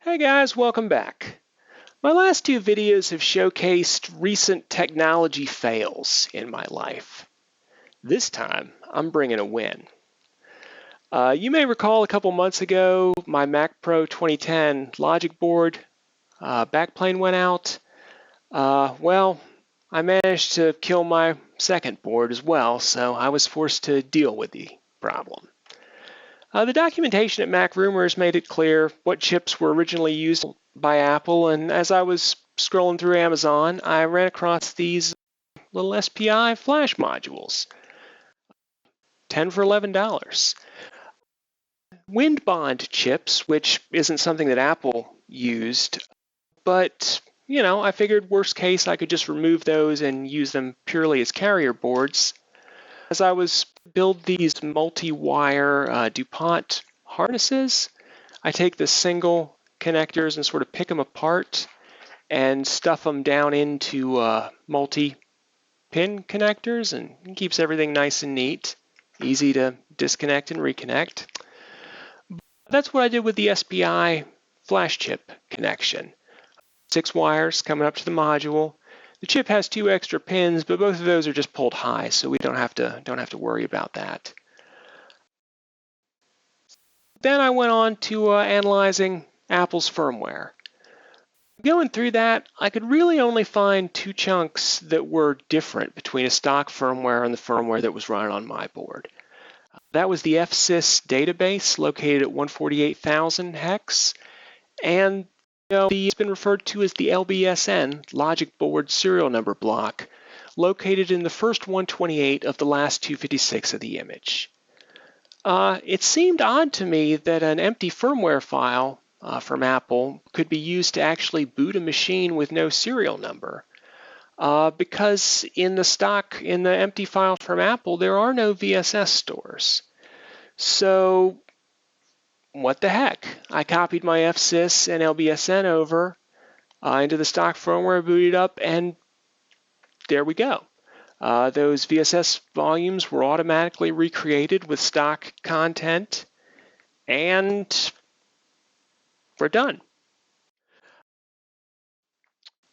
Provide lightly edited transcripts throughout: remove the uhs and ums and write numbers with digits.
Hey guys, welcome back. My last two videos have showcased recent technology fails in my life. This time, I'm bringing a win. You may recall a couple months ago, my MacPro 2010 logic board backplane went out. I managed to kill my second board as well, so I was forced to deal with the problem. The documentation at MacRumors made it clear what chips were originally used by Apple, and as I was scrolling through Amazon, I ran across these little SPI flash modules, 10 for $11. Wind bond chips, which isn't something that Apple used, but I figured worst case I could just remove those and use them purely as carrier boards. As I was build these multi-wire DuPont harnesses, I take the single connectors and sort of pick them apart and stuff them down into multi-pin connectors, and it keeps everything nice and neat, easy to disconnect and reconnect. That's what I did with the SPI flash chip connection. 6 wires coming up to the module. The chip has 2 extra pins, but both of those are just pulled high, so we don't have to worry about that. Then I went on to analyzing Apple's firmware. Going through that, I could really only find 2 chunks that were different between a stock firmware and the firmware that was running on my board. That was the Fsys database located at 148,000 hex, and it's been referred to as the LBSN, logic board serial number block, located in the first 128 of the last 256 of the image. It seemed odd to me that an empty firmware file from Apple could be used to actually boot a machine with no serial number, because in the empty file from Apple, there are no VSS stores. So what the heck? I copied my Fsys and LBSN over into the stock firmware, booted up, and there we go. Those VSS volumes were automatically recreated with stock content, and we're done.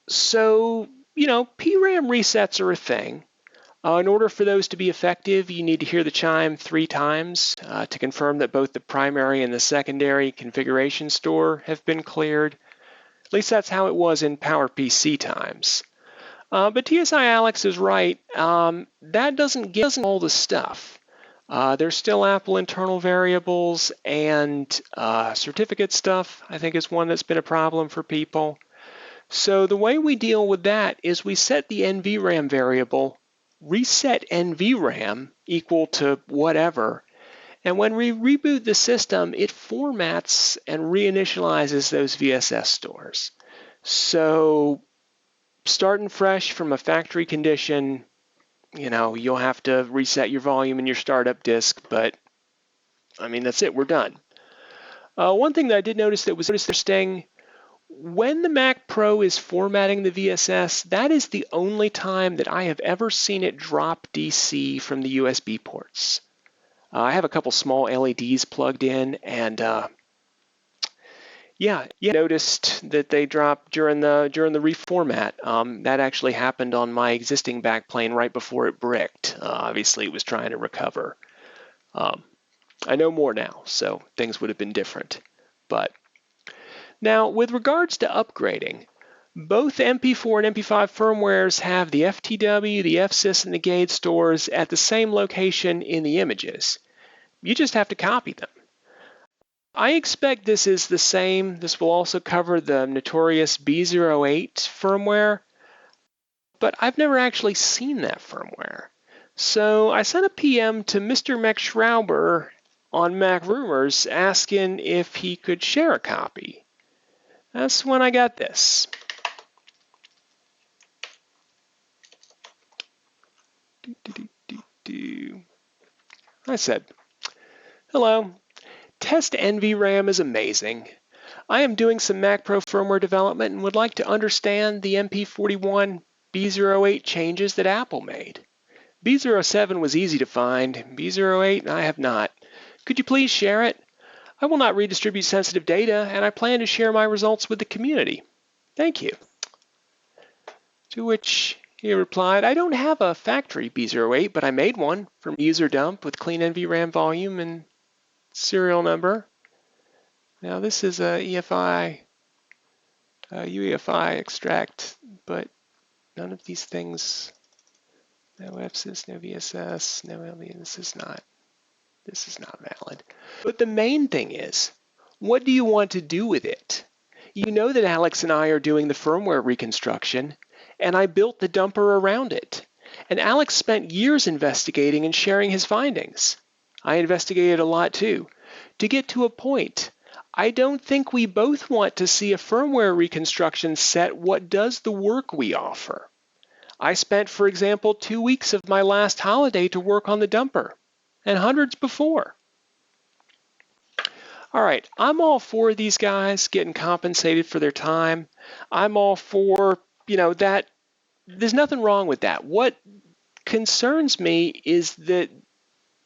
So, PRAM resets are a thing. In order for those to be effective, you need to hear the chime 3 times to confirm that both the primary and the secondary configuration store have been cleared. At least that's how it was in PowerPC times. But tsialex is right. That doesn't give all the stuff. There's still Apple internal variables, and certificate stuff, I think, is one that's been a problem for people. So the way we deal with that is we set the NVRAM variable, reset NVRAM equal to whatever, and when we reboot the system, it formats and reinitializes those VSS stores. So starting fresh from a factory condition, you'll have to reset your volume in your startup disk, but that's it, we're done. One thing that I did notice that was interesting, when the Mac Pro is formatting the VSS, that is the only time that I have ever seen it drop DC from the USB ports. I have a couple small LEDs plugged in, and noticed that they dropped during the reformat. That actually happened on my existing backplane right before it bricked. Obviously, it was trying to recover. I know more now, so things would have been different. But now, with regards to upgrading, both MP4 and MP5 firmwares have the FTW, the Fsys, and the GAID stores at the same location in the images. You just have to copy them. I expect this is the same. This will also cover the notorious B08 firmware, but I've never actually seen that firmware. So I sent a PM to Mr. McSchrauber on MacRumors asking if he could share a copy. That's when I got this. I said, "Hello. Test NVRAM is amazing. I am doing some MacPro firmware development and would like to understand the MP41 B08 changes that Apple made. B07 was easy to find. B08 I have not. Could you please share it? I will not redistribute sensitive data, and I plan to share my results with the community. Thank you. To which he replied, I don't have a factory B08, but I made one from user dump with clean NVRAM volume and serial number. Now this is a EFI, UEFI extract, but none of these things, no Fsys, no VSS, no LV, this is not valid. But the main thing is, what do you want to do with it? You know that Alex and I are doing the firmware reconstruction, and I built the dumper around it. And Alex spent years investigating and sharing his findings. I investigated a lot too, to get to a point. I don't think we both want to see a firmware reconstruction set what does the work we offer. I spent, for example, 2 weeks of my last holiday to work on the dumper, and hundreds before. All right, I'm all for these guys getting compensated for their time. I'm all for, that. There's nothing wrong with that. What concerns me is that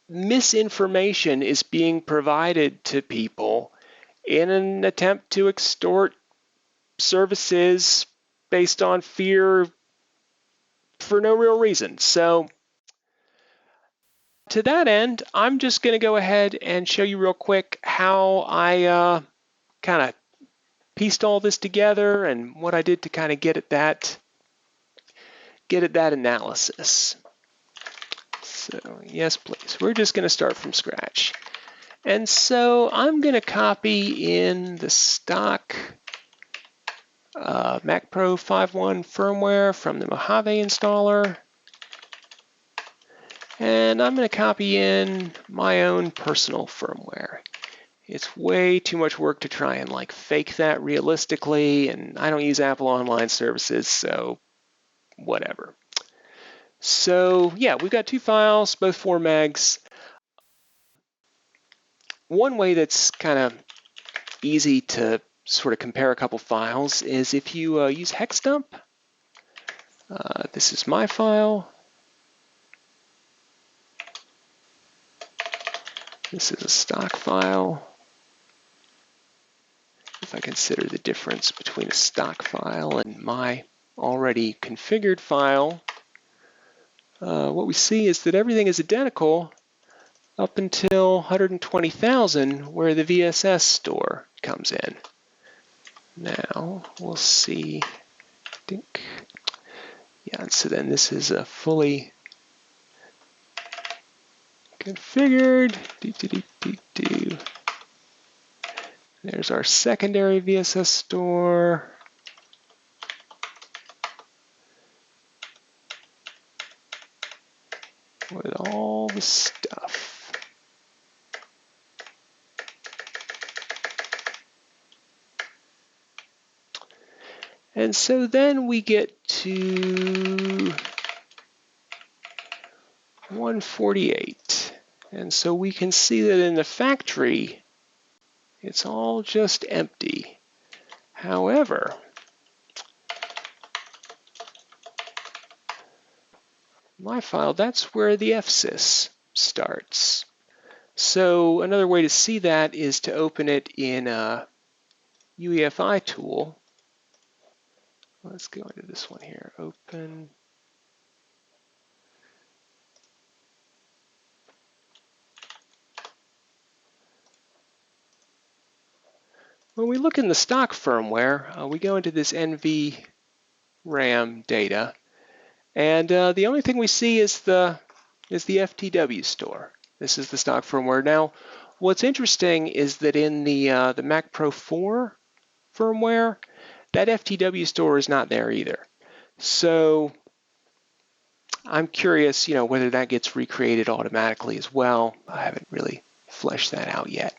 misinformation is being provided to people in an attempt to extort services based on fear for no real reason. So to that end, I'm just going to go ahead and show you real quick how I kind of pieced all this together and what I did to kind of get at that analysis. So yes, please. We're just going to start from scratch. And so I'm going to copy in the stock MacPro 5.1 firmware from the Mojave installer. And I'm going to copy in my own personal firmware. It's way too much work to try and fake that realistically, and I don't use Apple Online Services, so whatever. So yeah, we've got 2 files, both 4 megs. One way that's kind of easy to sort of compare a couple files is if you use hex dump. This is my file. This is a stock file. If I consider the difference between a stock file and my already configured file, what we see is that everything is identical up until 120,000, where the VSS store comes in. Now we'll see. Yeah, so then this is a fully configured. There's our secondary VSS store. With all the stuff. And so then we get to 148. And so we can see that in the factory, it's all just empty. However, my file, that's where the Fsys starts. So another way to see that is to open it in a UEFI tool. Let's go into this one here. Open. When we look in the stock firmware, we go into this NVRAM data, and the only thing we see is the FTW store. This is the stock firmware. Now, what's interesting is that in the MacPro 4 firmware, that FTW store is not there either. So I'm curious, whether that gets recreated automatically as well. I haven't really fleshed that out yet.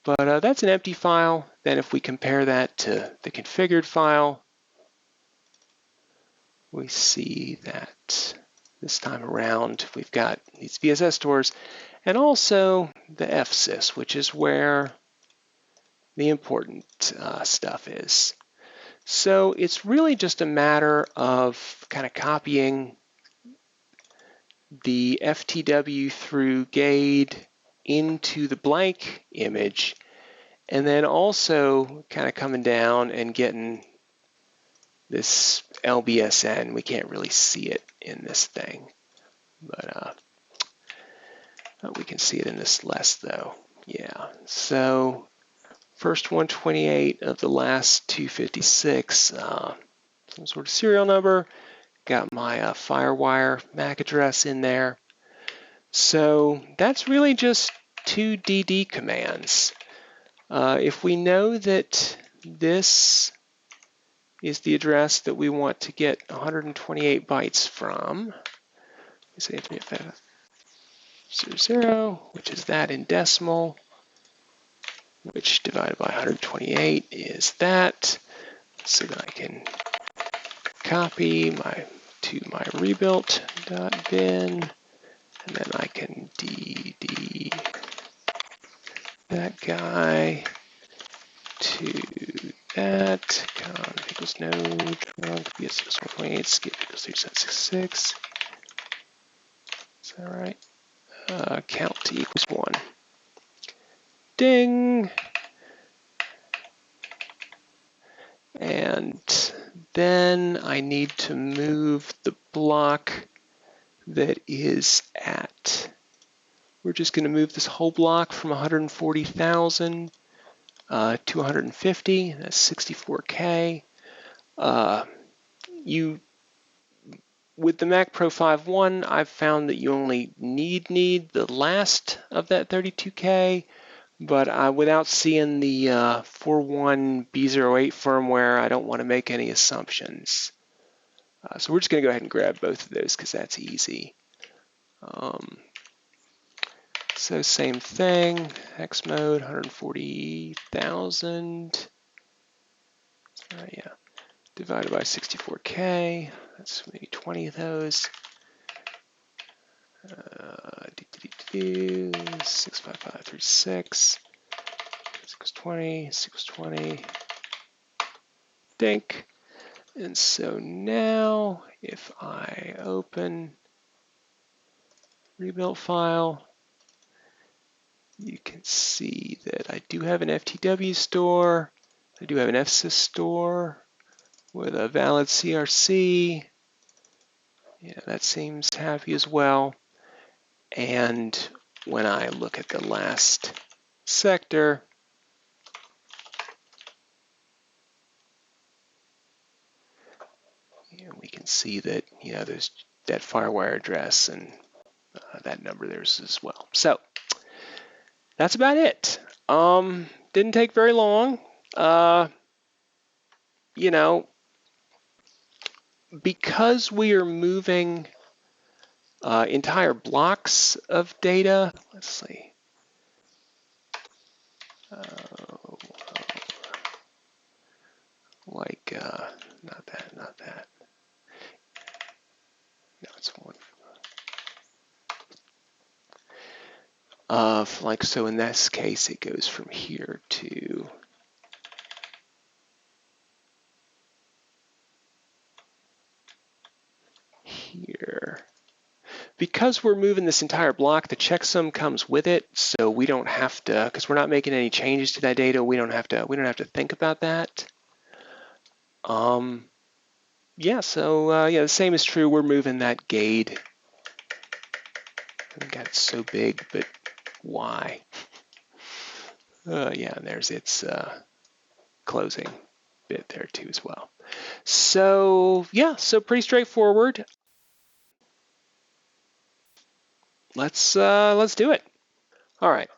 But that's an empty file. Then if we compare that to the configured file, we see that this time around we've got these VSS stores and also the Fsys, which is where the important stuff is. So it's really just a matter of kind of copying the FTW through GAID into the blank image, and then also kind of coming down and getting this LBSN. We can't really see it in this thing, but we can see it in this less though. Yeah, so first 128 of the last 256, some sort of serial number. Got my FireWire MAC address in there. So that's really just two DD commands. If we know that this is the address that we want to get 128 bytes from, we say 35500, which is that in decimal, which divided by 128 is that. So then I can copy to my rebuilt.bin, and then I can dd that guy to that conf equals no trunk bs 128 skip equals 3766. Is that right? Count equals 1. Ding. And then I need to move the block that is at. We're just going to move this whole block from 140,000 to 150. That's 64K. With the MacPro 5.1, I've found that you only need the last of that 32K. But without seeing the 4.1 B08 firmware, I don't want to make any assumptions. So we're just going to go ahead and grab both of those because that's easy. So same thing, hex mode, 140,000. Yeah, divided by 64K. That's maybe 20 of those. 65536. 620, 620. Dink. And so now, if I open rebuilt file, you can see that I do have an FTW store. I do have an Fsys store with a valid CRC. Yeah, that seems happy as well. And when I look at the last sector, we can see that there's that FireWire address and that number there as well. So that's about it. Didn't take very long. Because we are moving entire blocks of data. Let's see. Not that. No, it's one. So in this case, it goes from here to here. Because we're moving this entire block, the checksum comes with it, so we don't have to, because we're not making any changes to that data, we don't have to think about that. Yeah, so the same is true. We're moving that gate. I got it so big, but why? Yeah, and there's its closing bit there too as well. So yeah, so pretty straightforward. Let's do it. All right.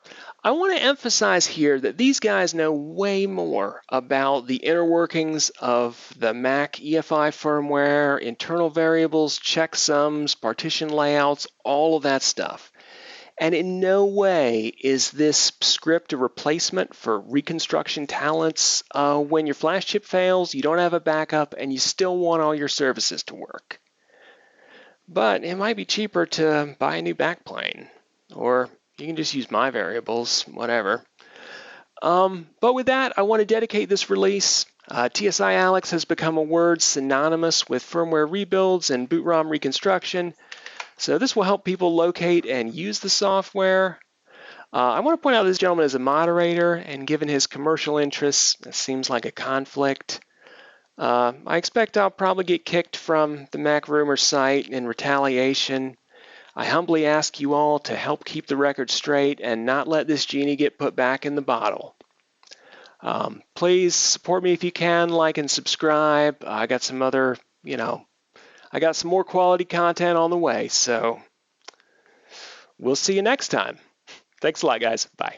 I want to emphasize here that these guys know way more about the inner workings of the Mac EFI firmware, internal variables, checksums, partition layouts, all of that stuff. And in no way is this script a replacement for reconstruction talents when your flash chip fails, you don't have a backup, and you still want all your services to work. But it might be cheaper to buy a new backplane, or you can just use my variables, whatever. But with that, I want to dedicate this release. tsialex has become a word synonymous with firmware rebuilds and bootrom reconstruction. So this will help people locate and use the software. I want to point out this gentleman is a moderator, and given his commercial interests, it seems like a conflict. I expect I'll probably get kicked from the MacRumors site in retaliation. I humbly ask you all to help keep the record straight and not let this genie get put back in the bottle. Please support me if you can, like and subscribe. I got some other, I got some more quality content on the way, so we'll see you next time. Thanks a lot, guys. Bye.